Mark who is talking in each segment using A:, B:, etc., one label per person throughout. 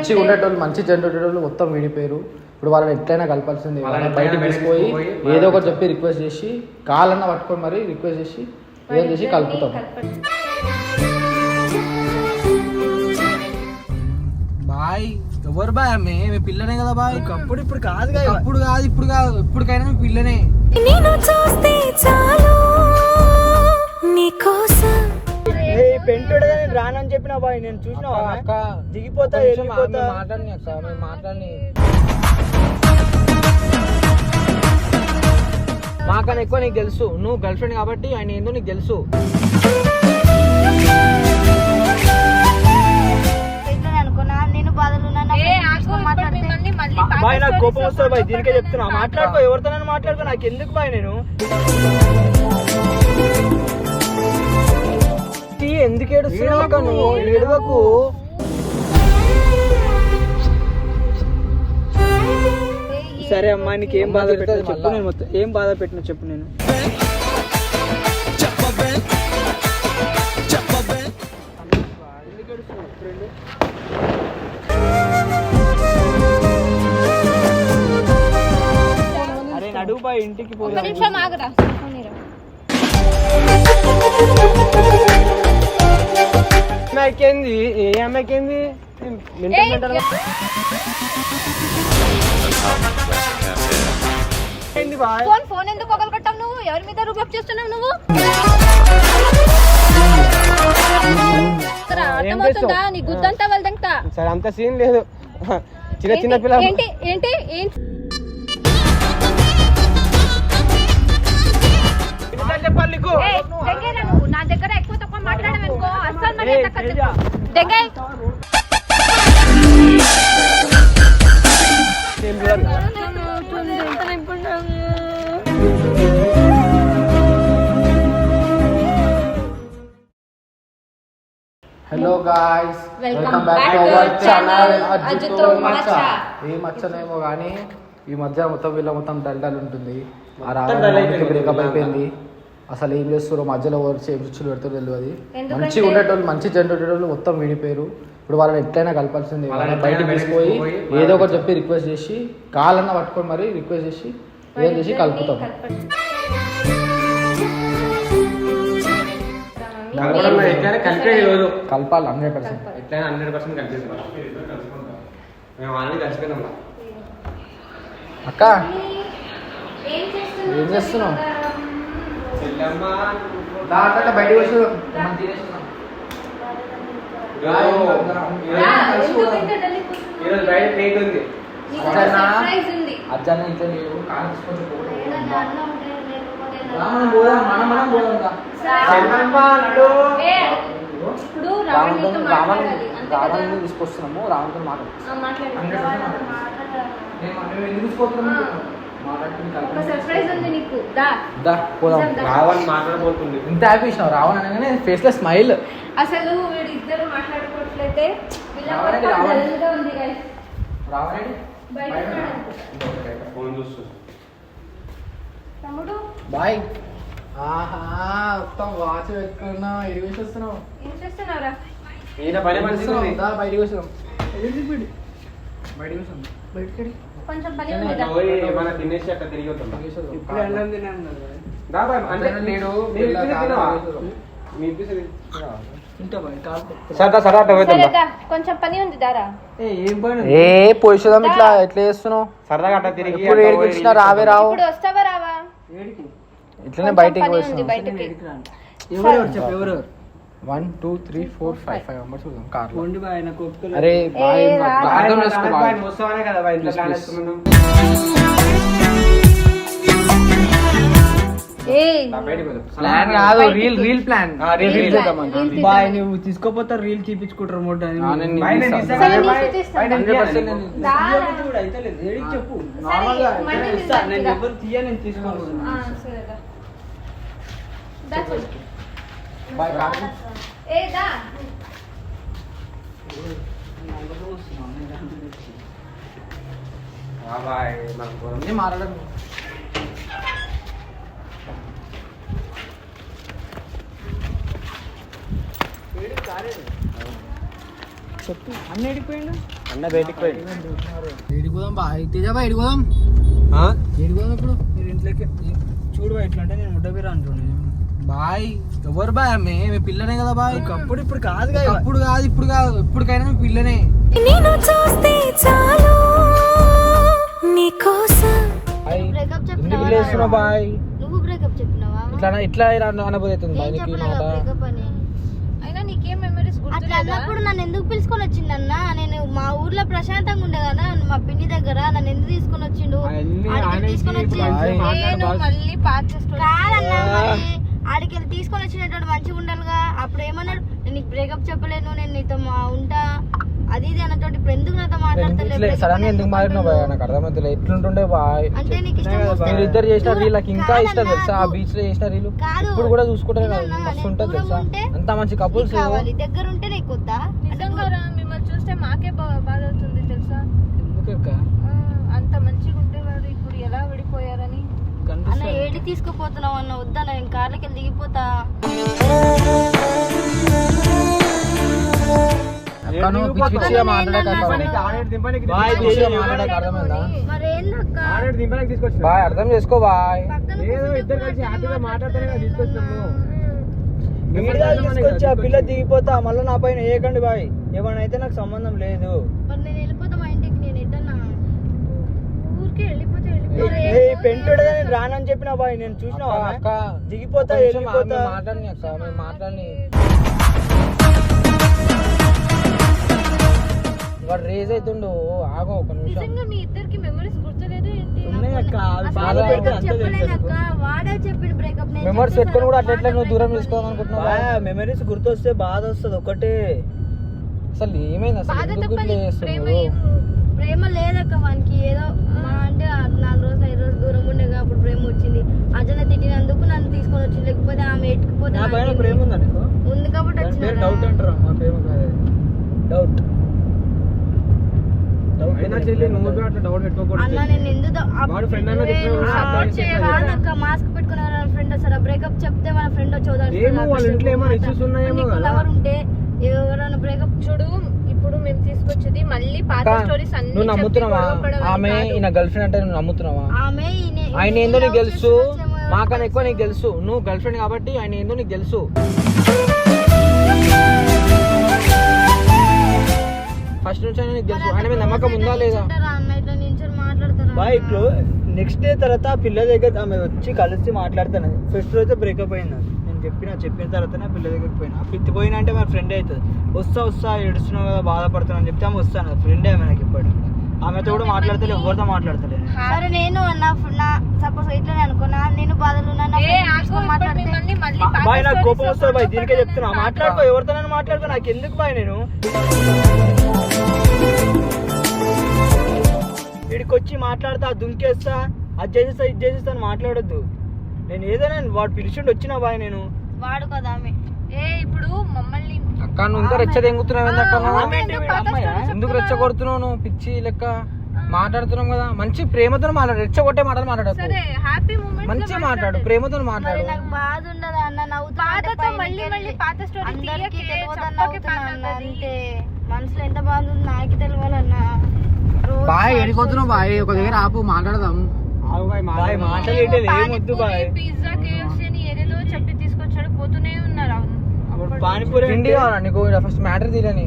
A: మంచిగా ఉండేటోళ్ళు మంచి జనరేటోళ్ళు మొత్తం విడిపోయారు. ఇప్పుడు వాళ్ళని ఎట్లయినా కలపాల్సింది. బయటకు తీసుకుపోయి ఏదో ఒకటి చెప్పి రిక్వెస్ట్ చేసి కాలన్నా పట్టుకొని మరి రిక్వెస్ట్ చేసి ఏం చేసి కలుపుతాం. బాయ్ ఎవరు బాయ్ ఆమె మీ పిల్లనే కదా బాయ్. అప్పుడు ఇప్పుడు కాదు కదా, అప్పుడు కాదు ఇప్పుడు కాదు, ఇప్పటికైనా మీ పిల్లనే.
B: పెంటుడు రానని చెప్పిన బాయ్ నేను చూసిన అక్క దిగిపోతా
A: మాట్లాడి అక్క మేము మాట్లాడి మాకన్నా ఎక్కువ నీకు తెలుసు. నువ్వు గర్ల్ ఫ్రెండ్ కాబట్టి ఆయన ఏందో నీకు తెలుసు.
B: బాయ్ నాకు కోపం వస్తుంది బాయ్, దీనికే చెప్తున్నా. మాట్లాడుకో, ఎవరితో మాట్లాడుకో, నాకు ఎందుకు బాయ్. నేను ఎందుకు ఏడుస్తున్నావు? నువ్వు ఏడవకు. సరే అమ్మా, నీకు ఏం బాధ పెట్టదు చెప్పు. నేను మొత్తం ఏం బాధ పెట్టినా చెప్పు. నేను అరే నడువు బాయ్, ఇంటికి పోయి అమ్మాయికేంది? ఏ అమ్మాయికేంది?
C: ఫోన్ ఎందుకు పగలగొట్టావు నువ్వు? ఎవరి మీద రూపం చేస్తున్నావు నువ్వు? అర్థమవుతుందా? నీ గుద్దంతా వెళ్తా.
B: సరే అంత సీన్ లేదు. చిన్న చిన్న పిల్ల
C: ఏంటి ఏంటి ఏంటి నా దగ్గర ఎక్కువ తక్కువ మాట్లాడమనుకో అసలు
A: hello guys, welcome back to our channel అజ్జుతో మచ్చా. ఏ మచ్చనేమో కానీ ఈ మధ్య మొత్తం వీళ్ళ మొత్తం డల్ ఉంటుంది. ఆ రావడానికి బ్రేకప్ అయిపోయింది. అసలు ఏం చేస్తారో మధ్యలో వచ్చి ఏం రుచులు పెడతారో తెలియదు. మంచిగా ఉండేటోళ్ళు మంచి జనరేటోళ్ళు మొత్తం విడిపోయారు. ఇప్పుడు వాళ్ళని ఎట్లయినా కలపాల్సింది. బయటకు తీసుకుపోయి ఏదో ఒకటి చెప్పి రిక్వెస్ట్ చేసి కాలన్నా పట్టుకొని మరి రిక్వెస్ట్ చేసి ఏం చేసి కలుపుతాం. కలపాలి 100%.
B: ఎట్లయినా 100% కలిపేస్తాం.
A: అక్క ఏం చేస్తున్నావు? బయటకు వచ్చి అజ్జన్న ఇంట్లో లేవు. రావణ్ తీసుకొస్తున్నాము. రావణ్తో మాట్లాడుతుంది. ఇంత హ్యాపీ ఇచ్చినావు రావణ్ అనగానే ఫేస్ లో స్మైల్.
C: అసలు వీడిద్దరు మాట్లాడుకోవట్లయితే
A: బాయ్. ఆహా మొత్తం వాచ్ పెట్టుకున్నా. ఎడికి వచ్చి వస్తున్నావు?
C: ఏం చేస్తున్నావురా?
A: బయటకి వచ్చాం. బయటకి వచ్చాం. బయటకి
C: కొంచెం పని
B: తినేసి అట్లా తిరిగి వస్తాం.
C: కొంచెం పని ఉంది దారా.
A: ఏ పోయిదాం. ఇట్లా ఎట్లా చేస్తున్నావు?
B: సరదాగా అట్లా తిరిగి
A: వచ్చినా రావే రావు.
C: ఇప్పుడు వస్తావా రావా?
A: ఇట్లనే బయటికి
C: బయటకి.
A: 1 2 3 4 5 మెంబర్స్ చూద్దాం కార్ లో.
B: అరే
A: అర్థం చేసుకో.
B: కదా
A: ప్లాన్ కాదు, రీల్ ప్లాన్.
B: బాయ్ నువ్వు తీసుకోపోతా రీల్ చూపించుకుంటారు మోట. చెప్పు నేను ఎవరు తీయ నేను తీసుకోను.
A: మాట్లాడడం
B: చెప్పు. అన్న ఎడిపోయిండు. అన్న బయటికి పోయి
A: ఏడిపోదాం బాయ్ తేజాబా ఏడిపోదాం ఏడిపోదాం ఇప్పుడు
B: మీరు ఇంట్లోకి చూడు బాయ్ ఇట్లా అంటే నేను ముడ్డబీరా అంటున్నాను
A: బాయ్ ఎవరు బాయ్ ఆమె మీ పిల్లనే కదా బాయ్
B: ఒకప్పుడు ఇప్పుడు కాదు కదా
A: అప్పుడు కాదు ఇప్పుడు కాదు ఇప్పటికైనా మీ పిల్లనే
D: నిన్ను చూస్తే చాలు నీకోసం
C: బ్రేకప్
A: ఎందుకు లేస్తున్నావు బాయ్
C: నువ్వు బ్రేకప్ చెప్పినావా
A: ఇట్లా అనబోతుంది బాయ్ నీకు ఈ మాట
C: బ్రేకప్ అని అయినా నీకేం మెమరీస్ అట్లా అన్నప్పుడు నన్ను ఎందుకు పిలుచుకొని వచ్చిందన్న నేను మా ఊర్లో ప్రశాంతంగా ఉండే కదా మా పిన్ని దగ్గర నన్ను ఎందుకు తీసుకొని వచ్చిండు ఆడికి తీసుకొని వచ్చి మళ్ళీ కాదన్నా ఆడికి తీసుకొని వచ్చినటువంటి మంచిగా ఉండాలిగా అప్పుడు ఏమన్నాడు నేను నీకు బ్రేకప్ చెప్పలేను నేను నీతో ఉంటా అది ఇది అన్నటువంటి ఇప్పుడు ఎందుకు నాతో మాట్లాడతలేదు
A: సడన్ గా ఎందుకు మారినావు బాయ్ నాకు అర్థమవుతుంది ఎట్లుంటుండే బాయ్
C: అంటే నీకు ఇష్టం వస్తే
A: మీరు ఇద్దరు చేసిన రీళ్ళకి ఇంకా ఇష్టం తెలుసా ఆ బీచ్ లో చేసిన రీలు ఇప్పుడు కూడా చూసుకుంటారు కదా మస్తు ఉంటుంది తెలుసా అంత మంచి కపుల్స్
C: కావాలి దగ్గర ఉంటే నీకు వద్దా మిమ్మల్ని చూస్తే మాకే బాధ అవుతుంది తెలుసా అంత మంచిగా ఉండేవారు ఇప్పుడు ఎలా విడిపోయారని అన్న ఏడి తీసుకుపోతున్నావు అన్న వద్దా నేను కార్లకి వెళ్ళి దిగిపోతా
A: బాయ్ అర్థం చేసుకో బాయ్
B: తీసుకొచ్చి ఆ పిల్ల దిగిపోతా మళ్ళీ నా పైన ఏకండి బాయ్ ఏమన్నా అయితే నాకు సంబంధం లేదు
C: నేను వెళ్ళిపోతా మా ఇంటికి నేను ఎట్టన్నా ఊరికే వెళ్ళిపోతే
B: పెంటుడు నేను రానని చెప్పిన బాయ్ నేను చూసిన
A: అక్క
B: దిగిపోతా వెళ్ళిపోతా
A: మాట్లాడి అక్క మేము మాట్లాడి వాడు రేజ్ అవుతుండు ఆగో ఒక నిమిషం
C: నిజంగా మీ ఇద్దరికి మెమరీస్ గుర్తులేదు ఏంటి
B: ఉన్నాయి అక్క అవి
C: అసలు
B: బాగా
C: breakup
B: అంతే
C: చెప్పలేనక్క వాడే చెప్పిండు బ్రేకప్
A: మెమరీస్ పెట్టుకొని కూడా అట్లా నువ్వు దూరం తీసుకోవాలి అనుకుంటున్నావు
B: మెమరీస్ గుర్తొస్తే బాధ వస్తుంది ఒకటే
A: అసలు ఏమైంది అసలు
C: బాధ
A: ఎందుకు
C: తప్పని
A: గుర్తు
C: ప్రేమ
A: చేస్తున్నావు?
C: ప్రేమ లేదక్క వానికి ఏదో మా అంటే 4 రోజులు 5 రోజులు దూరం ఉండేగా అప్పుడు ప్రేమ వచ్చింది అజన తిట్టినందుకు నన్ను తీసుకొని వచ్చింది లేకపోతే ఆమె ఎట్టుకుపోతే
B: నా పైన ప్రేమ ఉందా నీకు
C: ఉంది కాబట్టి
B: పేరు
C: వచ్చిన
B: డౌట్ అంటారా మా ప్రేమ కాదు డౌట్
C: అన్న నేను ఎందుకు కాదక్క మాస్క్ పెట్టుకునే ఫ్రెండ్ వస్తారా బ్రేకప్ చెప్తే వాళ్ళ ఫ్రెండ్ వచ్చి లవర్ ఉంటే ఎవరైనా బ్రేకప్ చూడు ఇప్పుడు మేము తీసుకొచ్చేది మళ్ళీ పాత స్టోరీస్ అన్ని
A: నువ్వు నమ్ముతున్నావా ఆమె ఈయన గర్ల్ ఫ్రెండ్ అంటే నువ్వు నమ్ముతున్నావా
C: ఆమె
A: ఆయన ఏందో నీకు తెలుసు మాకన్నా ఎక్కువ నీకు తెలుసు నువ్వు గర్ల్ ఫ్రెండ్ కాబట్టి ఆయన ఏందో నీకు తెలుసు ఫస్ట్ నుంచి ఆయన నీకు తెలుసు ఆయన మీద నమ్మకం ఉందా లేదా
B: బాయ్ నెక్స్ట్ డే తర్వాత ఆ పిల్ల దగ్గర ఆమె వచ్చి కలిసి మాట్లాడుతాను ఫస్ట్ రోజు బ్రేకప్ అయింది నేను చెప్పిన తర్వాతనే పిల్ల దగ్గరికి పోయినా ఫిఫ్త్ పోయినా అంటే మన ఫ్రెండ్ అవుతుంది వస్తా ఏడుస్తున్నావు కదా బాధపడుతున్నావు అని చెప్తే ఆమె వస్తాను ఫ్రెండ్ ఆమె నాకు ఇప్పటి ఆమెతో కూడా మాట్లాడతలే ఎవరితో మాట్లాడతలే
C: సరే నేను సపోజ్ ఇట్లా అనుకున్నా నేను బాధలు
B: బాయ్ నాకు కోపం వస్తుంది బాయ్ దీనికే చెప్తున్నా మాట్లాడుకో ఎవరితోనైనా మాట్లాడుకో నాకు ఎందుకు బాయ్ నేను వీడికి వచ్చి మాట్లాడతా దుంకేస్తా అది చేసేస్తా ఇది చేసేస్తా అని మాట్లాడొద్దు నేను ఏదైనా వాడు పిలిచిండి వచ్చినా బాయ్ నేను
C: వాడు కదా ఆమె ఇప్పుడు మమ్మల్ని
A: అక్క నువ్వు ఇంకా రెచ్చ తెంగుతున్నావు ఎందుకు రెచ్చ కొడుతున్నావు నువ్వు పిచ్చి లెక్క మాట్లాడుతున్నాం కదా మంచి ప్రేమతో మాట్లాడు రెచ్చ కొట్టే మాటలు మాట్లాడకు మంచి మాట్లాడు ప్రేమతో మాట్లాడు
C: నాకు బాధ ఉండదు అన్న నవ్వుతా అందరికీ తెలియదన్నా అంతే మనసులో ఎంత బాధ ఉంది నాకు తెలియాలన్నా
A: బాయ్ ఎడిపోతున్నావు బాయ్ ఒక దగ్గర ఆపు మాట్లాడదాం
B: బాయ్ మాట్లాడేటది ఏమొద్దు బాయ్
C: ఏదేదో చెప్పి తీసుకొచ్చాడు పోతూనే ఉన్నారు
B: పానీపూరి
A: తిండి కావాలా నీకు ఫస్ట్ మ్యాటర్ తీరని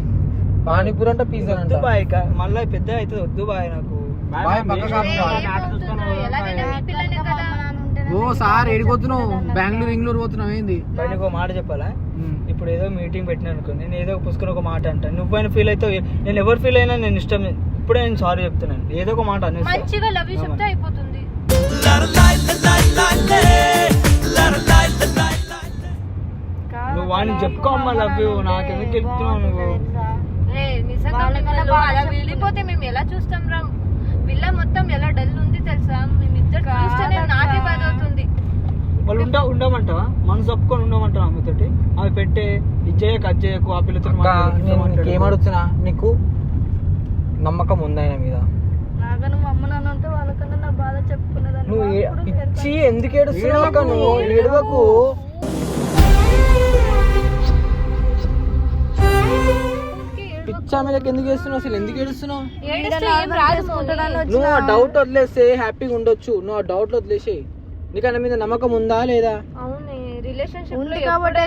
A: పానీపూరి అంటే పిజ్జా
B: వద్దు బాయ్ మళ్ళీ పెద్ద అవుతుంది వద్దు బాయ్ నాకు
A: బాయ్ ఓ సార్ ఏడిపోతున్నావు బెంగళూరు ఇంగ్లూరు పోతున్నావు ఏంది
B: బాయ్ నీకు మాట చెప్పాలా ఇప్పుడు ఏదో మీటింగ్ పెట్టినా అనుకో నేను ఏదో పుసుకుని ఒక మాట అంటాను నువ్వైనా ఫీల్ అవుతావు నేను ఎవరు ఫీల్ అయినా నేను ఇష్టం ఇప్పుడే నేను సారీ చెప్తున్నాను ఏదో ఒక మాట
C: మంచిగా లవ్ యూ చెప్తే అయిపోతుంది
B: నువ్వు వాడిని చెప్పుకో అమ్మా లవ్ యూ నాకు ఎందుకు చెప్తున్నావు నువ్వు
C: వెళ్ళిపోతే మేము ఎలా చూస్తాం రా పిల్ల మొత్తం ఎలా డల్ ఉంది తెలుసా మేమిద్దరు చూస్తేనే నాకే బాధ అవుతుంది
B: వాళ్ళు ఉండమంటావా మనసు ఒప్పుకొని ఉండమంటావా ఆమెతోటి ఆమె పెట్టే ఇచ్చేయకు అజ్జేయకు ఆ పిల్లతో
A: ఏమడుగుతున్నా నీకు నమ్మకం ఉంది ఆయన మీద
C: నాకన్నా మా అమ్మ నాన్న ఉంటే వాళ్ళకన్నా నా బాధ చెప్పుకునేదాన్ని
A: నువ్వు పిచ్చి ఎందుకు ఏడుస్తున్నావు నువ్వు ఏడవకు
B: పిచ్చా మీద ఎందుకు చేస్తున్నావు అసలు? ఎందుకు ఏడుస్తున్నావు?
C: ఏడిస్తే ఏం రాదు మౌని.
B: నువ్వు ఆ డౌట్ వదిలేస్తే హ్యాపీగా ఉండొచ్చు. నువ్వు ఆ డౌట్ వదిలేసి నీకు ఆయన మీద నమ్మకం ఉందా లేదా?
C: అవును రిలేషన్షిప్ ఉంది కాబట్టి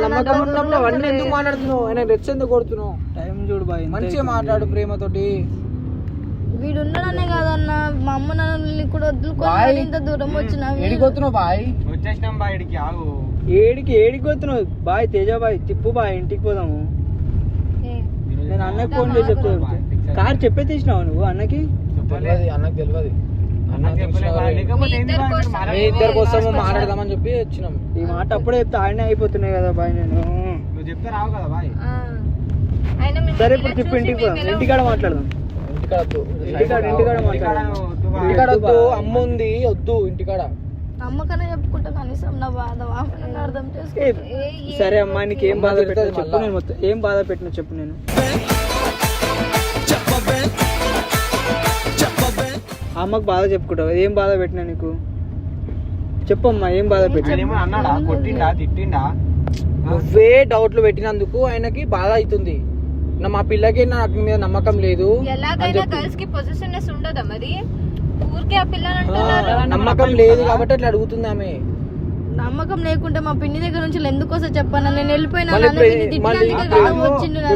B: నమ్మకం ఉన్నప్పుడు అవన్నీ ఎందుకు మాట్లాడుతున్నావు? ఆయన రెచ్చ ఎందుకు కొడుతున్నావు? టైం చూడు బాయ్, మంచిగా మాట్లాడు ప్రేమతోటి.
C: వీడు ఉన్నాడనే కాదన్న, మా అమ్మ నాన్నల్ని కూడా వదులుకొని ఇంత దూరం వచ్చిన
A: ఎడిపోతున్నావు బాయ్?
B: వచ్చేసినాం బాయ్ ఇడికి. ఆగు. ఏడికి పోతున్నావు బాయ్? తేజ బాయ్ తిప్పు బాయ్, ఇంటికి పోదాము. నేను అన్నకి ఫోన్ చేసి చెప్తా. కార్ చెప్పే తీసినావు నువ్వు అన్నకి?
A: తెలియదు అన్నకు, తెలియదు. మీ ఇద్దరు కోసం మాట్లాడదామని చెప్పి వచ్చినాం.
B: ఈ మాట అప్పుడే చెప్తే ఆయనే అయిపోతున్నాయి కదా బాయ్. నేను నువ్వు చెప్తే రావు కదా బాయ్. సరే ఇప్పుడు తిప్పు, ఇంటికి పోదాం. ఇంటికాడ మాట్లాడదాం. ఇంటికాడ మాట్లాడదాం.
A: ఇంటికాడ వద్దు, అమ్మ ఉంది, వద్దు ఇంటికాడ.
C: అమ్మకనే చెప్పుకుంటా కనీసం నా బాధ అర్థం చేసుకో.
B: సరే అమ్మా, నీకు ఏం బాధ పెట్టినా చెప్పు. నేను మొత్తం ఏం బాధ పెట్టినా చెప్పు. నేను అమ్మకు బాధ చెప్పుకుంటావు. ఏం బాధ పెట్టినా నీకు చెప్పమ్మా, ఏం బాధ పెట్టినా?
E: అన్నాడా, కొట్టిండా, తిట్టిండా?
B: నువ్వే డౌట్లు పెట్టినందుకు ఆయనకి బాధ అవుతుంది. మా పిల్లకి నాకు మీద నమ్మకం లేదు.
C: ఎలాగైనా గర్ల్స్ కి పొజిషన్నెస్ ఉండదా మరి? ఊరికే ఆ పిల్లలు అంటున్నారు.
B: నమ్మకం లేదు కాబట్టి అట్లా అడుగుతుంది ఆమె.
C: నమ్మకం లేకుంటే మా పిన్ని దగ్గర నుంచి ఎందుకు వస్తా చెప్పాను. నేను వెళ్ళిపోయినా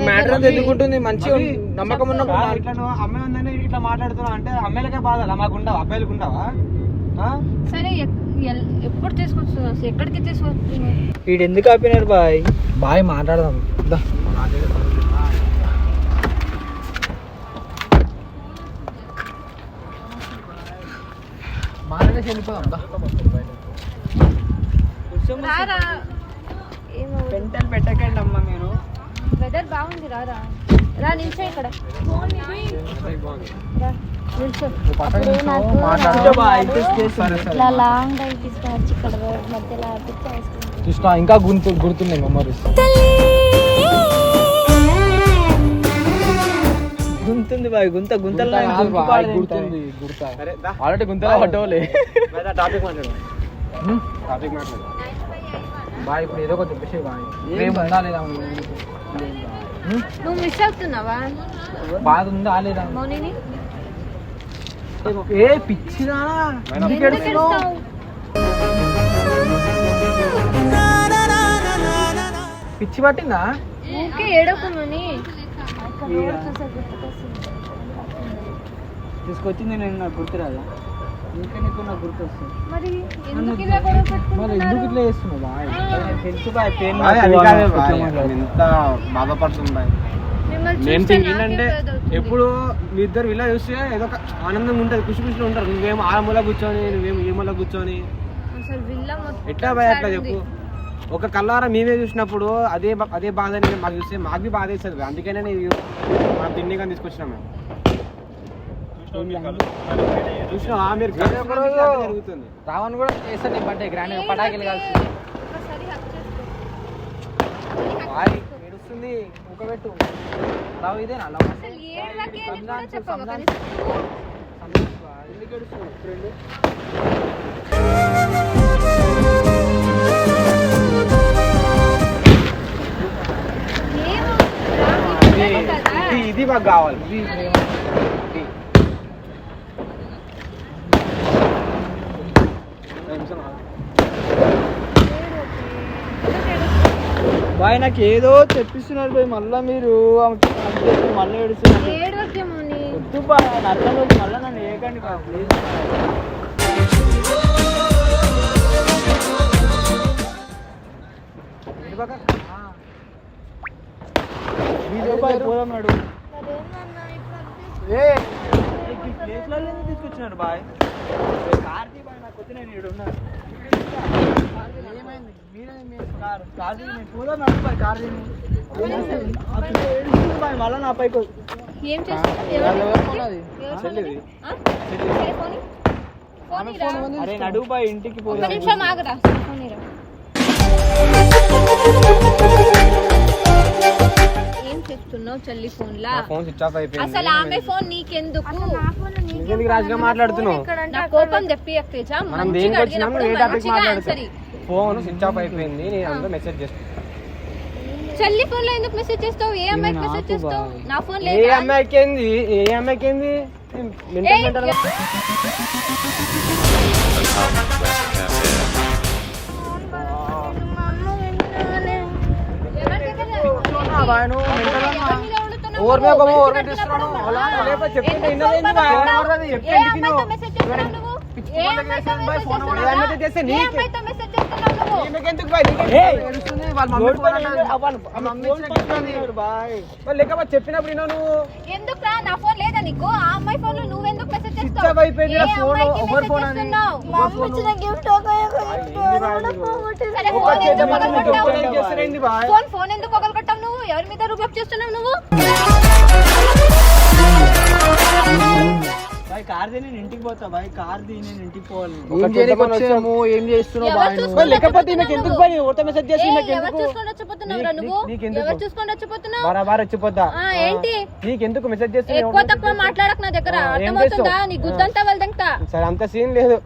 B: మ్యాటర్ ఎందుకుంటుంది? మంచిగా నమ్మకం ఉన్నప్పుడు
E: అమ్మాయి ఉందని ఇట్లా మాట్లాడుతున్నావు అంటే అమ్మాయిలకే బాధ, మాకు ఉండవా? అబ్బాయిలకు ఉండవా?
C: సరే ఎప్పుడు తీసుకొస్తున్నావు? ఎక్కడికి తీసుకొస్తున్నావు?
B: వీడు ఎందుకు ఆపినారు బాయ్?
A: బాయ్ మాట్లాడదాం. మాట్లాడేసి వెళ్ళిపోదాం.
B: పెంటలు పెట్టకండి అమ్మ మీరు.
C: వెదర్ బాగుంది, రారా రా నిల్చో ఇక్కడ. లాంగ్ డ్రైవ్ తీసుకొచ్చి ఇక్కడ రోడ్ మధ్యలో
A: చూసినా ఇంకా గుర్తున్నాయి మెమరీస్.
B: గుంతుంది బాయ్, గుంతలు
A: గుర్తుంది, గుర్తా. ఆల్రెడీ గుంతలో పట్టవలే.
E: టాపిక్ మాట్లాడు.
A: బాయ్ ఇప్పుడు ఏదో ఒకటి చెప్పేసి బాయ్. ప్రేమ ఉందా లేదా?
C: నువ్వు మిస్ అవుతున్నావా?
A: బాధ ఉందా లేదా?
C: మౌనిని
B: ఏ పిచ్చినా పిచ్చి పట్టిందా?
C: ఊరికే ఏడవకమని
B: తీసుకొచ్చింది నేను, నాకు గుర్తురాదా? ఇంకా నీకు నాకు గుర్తు వస్తుంది.
C: మరి ఎందుకు ఇలా గొడవ పెట్టుకుంటున్నారు?
A: మరి ఎందుకు ఇట్లా చేస్తున్నావు బాయ్?
B: తెలుసు బాయ్, పెయిన్
E: ఎంత బాధపడుతుంది బాయ్. నేను ఏంటంటే ఎప్పుడు మీ ఇద్దరు ఇలా చూస్తే ఏదో ఒక ఆనందంగా ఉంటుంది, ఖుషి ఖుషిలో ఉంటారు. నువ్వేమో ఆ మూల కూర్చొని, నువ్వేమో ఈ మూల కూర్చొని
C: అసలు విల్ల మొత్తం
E: ఎట్లా బాయ్ అట్లా చెప్పు. ఒక కళ్ళారా మేమే చూసినప్పుడు అదే బాధ మాకు చూస్తే మాకు బాధ వేస్తుంది. అందుకనే మా పిన్ని కానీ తీసుకొచ్చినాం మేము. చూసినా మీరు జరుగుతుంది.
A: రావణ్ కూడా చేస్తాను నీ బర్త్డే గ్రాండ్ పటాకులు కలిసి.
C: ఒకసారి హక్ చేసుకో.
A: బాయ్ ఏడుస్తుంది, ముఖ పెట్టు. లవ్ ఇదేనా లవ్?
C: అసలు ఏడవకే అని కూడా చెప్పవా కనీసం?
A: ఎందుకు ఏడుస్తున్నావు ఫ్రెండ్?
E: ఇది మాకు కావాలి.
B: బాయ్ నాకు ఏదో తెప్పిస్తున్నారు బాయ్. మళ్ళా మీరు మళ్ళీ ఏడుస్తున్నారు.
C: ఏడవకేమోని.
B: వద్దు బాయ్, నల్లలోకి మళ్ళీ నన్ను ఏకండి బాయ్ ప్లీజ్. పోదాం నాడు. ప్లేస్లలో తీసుకొచ్చినారు బాయ్. కార్తీ బాయ్ నాకు వచ్చి నేను ఇక్కడ ఉన్నాను. మళ్ళా నా పైకి
C: ఏం చేస్తున్నావు?
B: అరే నడువు బాయ్, ఇంటికి
C: ఒక
B: పోదాం.
C: నిమిషం ఆగరా. ఫోన్ ఇరా. ఏం చెప్తున్నావు చెల్లి ఫోన్ లా?
E: ఫోన్ స్విచ్ ఆఫ్ అయిపోయింది.
C: అసలు ఆమె ఫోన్ నీకెందుకు?
E: ఎందుకు రాజుగా మాట్లాడుతున్నావు?
C: నా కోపం తెప్పియక్తేజా.
E: మనం దేనికి వచ్చినాము, ఏ టాపిక్ మాట్లాడుతున్నాం? ఫోన్ స్విచ్ ఆఫ్ అయిపోయింది, నేను అందులో మెసేజ్ చేస్తాను.
C: చెల్లి ఫోన్ లో ఎందుకు మెసేజ్ చేస్తావు? ఏ అమ్మాయికి మెసేజ్ చేస్తావు? నా ఫోన్
E: ఏ
C: లేదా?
E: అమ్మాయికి ఏంది
C: ఏయ్, ఎవరి దగ్గర? ఎవరి మీద వండుతున్నావు?
A: ఓవర్ మీద
C: నువ్వు
A: ఓవర్ మీద
C: మంచి
A: ఇస్తున్నాను.
C: కట్టుకున్నప్పుడు
A: అలా
C: ఉన్నావా?
E: లేకపోతే చెప్పింది
C: ఎందుకు
E: విన్నది ఏంది
C: ఫోన్
E: బాయ్?
C: పట్టుకుంటావు?
A: ఎవరిది?
C: ఏ అమ్మాయితో మెసేజ్ చేస్తున్నావు నువ్వు? ఏ అమ్మాయితో మెసేజ్ చేస్తున్నావు?
E: ఏ అమ్మాయితో చేస్తే
C: ఏ
E: నీకే.
C: అమ్మాయితో మెసేజ్ చేస్తున్నావు నువ్వు?
E: ఎందుకు బాయ్?
A: తెలుస్తుంది, వాళ్ళ మమ్మీ ఫోన్ అన్నది. మమ్మీ
E: లేకపోతే చెప్పినప్పుడు విన్నావు నువ్వు.
C: ఎందుకురా? నా ఫోన్ లేదా నీకు? ఆ అమ్మాయి ఫోన్ లో నువ్వు ఎందుకు మెసేజ్
E: Switch
C: చేస్తావు?
E: off అయిపోయింది
C: ఏ
E: నా ఫోన్.
C: అమ్మాయికి
A: ఎవరి
C: మెసేజ్
A: ఫోన్ అని?
C: చేస్తున్నావు? సరే,
E: ఒక
C: ఫోన్
E: చేత
C: ఎందుకు
E: పట్టుకుని
C: పగలగొట్టావు?
E: దొంగతనం చేస్తారేంది బాయ్?
C: ఫోన్ ఎందుకు పగలగొట్టావు నువ్వు? ఎవరి మీద రుబాబ్ చేస్తున్నావు నువ్వు?
B: బాయ్ కార్ ది నేను ఇంటికి పోతా బాయ్, కార్ ది నేను ఇంటికి పోవాలి.
A: ఏం చేయడానికి వచ్చాము? ఏం చేస్తున్నావు
C: ఎవరు
A: బాయ్ నువ్వు?
C: చూసుకొని
E: లేకపోతే ఈమెకి ఎందుకు బాయ్? ఎవరితో మెసేజ్ చేసి
C: ఏయ్,
E: ఈమెకి
C: ఎవరు
E: ఎందుకు?
C: చూసుకొని వచ్చిపోతున్నావురా నువ్వు?
E: నీకెందుకు?
C: ఎవరు చూసుకొని వచ్చిపోతున్నావు?
E: బరాబర్ వచ్చిపోతా.
C: ఏంటి
E: నీకెందుకు మెసేజ్ చేస్తే
C: ఎక్కువ తక్కువ మాట్లాడక నా దగ్గర
E: ఏం
C: అర్థమవుతుందా?
E: చేస్తావు?
C: నీ గుద్దంతా వెళ్దంతా.
E: సరే అంత సీన్ లేదు.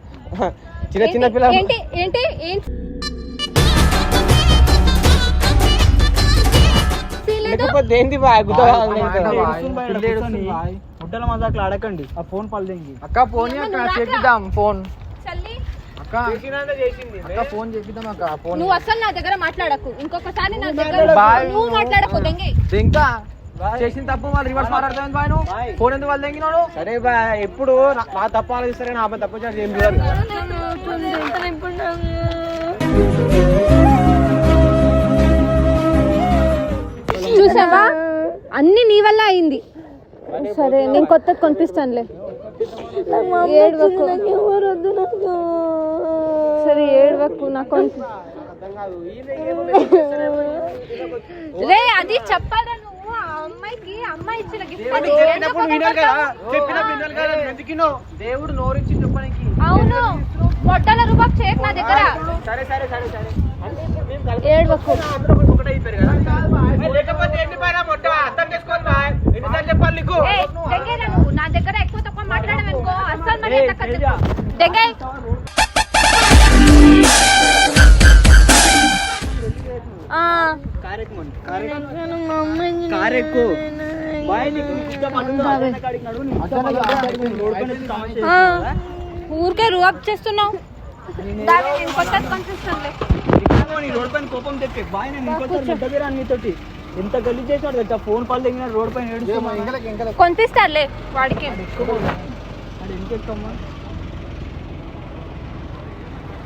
E: చిన్న చిన్న పిల్ల
C: ఏంటి ఏంటి ఏంటి
E: లేకపోతే ఏంది బాయ్? గుద్దవా?
A: బాయ్, బాయ్, బాయ్.
B: ఏడుస్తుంది బాయ్,
A: పిల్ల ఏడుస్తుంది
B: కూర్చొని.
A: బాయ్.
B: ముట్టల మజాకులు ఆడకండి, ఆ ఫోన్ పలదేంగి.
A: అక్క ఫోన్ చేపిద్దాం ఫోన్.
C: చల్లి
A: అక్క అక్క ఫోన్ చేపిద్దాం అక్క ఫోన్.
C: నువ్వు అసలు నా దగ్గర మాట్లాడకు. ఇంకొకసారి నా దగ్గర
A: బాయ్.
C: నువ్వు మాట్లాడకు దెంగి.
A: ఇంకా చేసిన తప్పు వాళ్ళు రివర్స్ మాట్లాడుతుంది బాయ్. నువ్వు
B: బాయ్.
A: ఫోన్ ఎందుకు వాళ్ళు తెంగినాడు?
E: సరే బాయ్, ఎప్పుడు నా తప్పు ఆలోచిస్తారే, నా అబ్బాయి తప్పు చేసి ఏం చేయరు.
C: చూసావా, అన్ని నీ వల్ల అయింది. సరే నేను కొత్త కొనిపిస్తానులే. ఏడవకు. సరే ఏడవకు. నాకు రే అది చెప్పాలా నువ్వు? ఆ అమ్మాయికి అమ్మాయి ఇచ్చిన గిఫ్ట్ అది.
E: చెప్పినప్పుడు వినాలి కదా, చెప్పినప్పుడు వినాలి కదా. నువ్వు ఎందుకు విన్నావు?
A: దేవుడు నోరించి చెప్పడానికి.
C: అవును, మొట్టల రూపాయి చేయకు నా దగ్గర.
E: సరే సరే సరే సరే
C: ఏడవకు.
E: అందరూ ఒకటే అయిపోయారు కదా. లేకపోతే ఎన్ని పైన మొట్ట అర్థం చేసుకోవాలి బాయ్. ఎన్నిసార్లు చెప్పాలి నీకు?
C: ఏయ్, దెంగేరా నువ్వు. నా దగ్గర ఎక్కువ తక్కువ మాట్లాడమనుకో అస్సలు మరి దెంగే.
B: కార్ ఎక్కు కార్ ఎక్కు బాయ్. నీకు ఇష్టం అనుకో, అన్న కాడికి నడువు. నీ ఇష్టం అనుకో, రోడ్ పైన వచ్చి తమాషా చేస్తున్నావా?
C: ఊరికే రూఅప్ చేస్తున్నావు. దాన్ని నేను కొత్తది కొనిపిస్తానులే.
B: నిజంగా నీ రోడ్ పైన కోపం తెప్పి బాయ్. నేను ఇంకోసారి ముద్దగిరా నీతోటి. ఎంత గలీజ్ చేసాడు తెలుసా? ఫోన్ పాలు తెగిన రోడ్ పైన ఏడుస్తున్నాడు.
C: కొనిపిస్తారులే వాడికి.
B: అది ఇంకెక్కమ్మా.